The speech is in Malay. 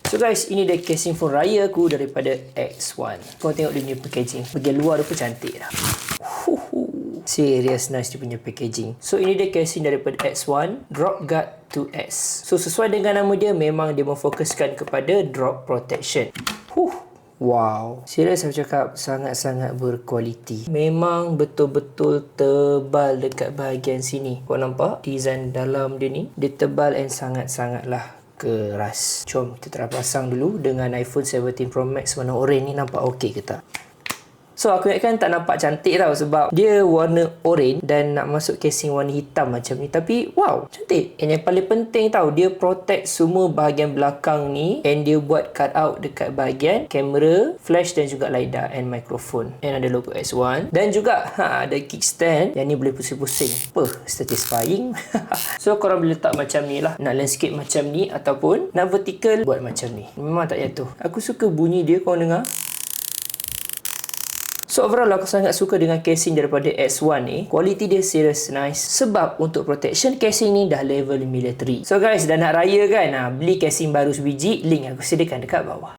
So guys, ini dia casing phone raya aku daripada X1. Kau tengok dia punya packaging. Bahagian luar tu pun cantik dah. Serious nice dia punya packaging. So ini dia casing daripada X1 Drop Guard 2S. So sesuai dengan nama dia, memang dia memfokuskan kepada drop protection. Wow, serius saya cakap, sangat-sangat berkualiti. Memang betul-betul tebal dekat bahagian sini. Kau nampak design dalam dia ni? Dia tebal and sangat-sangatlah keras. Jom kita terpasang dulu dengan iPhone 17 Pro Max warna orange ni. Nampak okey ke tak? So aku ingatkan tak nampak cantik tau, sebab dia warna orange dan nak masuk casing warna hitam macam ni. Tapi wow, cantik. And yang paling penting tau, dia protect semua bahagian belakang ni, and dia buat cut out dekat bahagian kamera, flash dan juga LiDAR and microphone. And ada logo S1 dan juga ada kickstand yang ni boleh pusing-pusing. Satisfying. So korang boleh letak macam ni lah. Nak landscape macam ni ataupun nak vertical, buat macam ni. Memang tak jatuh. Aku suka bunyi dia, korang dengar. So overall aku sangat suka dengan casing daripada X1 ni. Kualiti dia serious nice. Sebab untuk protection, casing ni dah level military. So guys, dah nak raya kan? Beli casing baru sebiji. Link aku sediakan dekat bawah.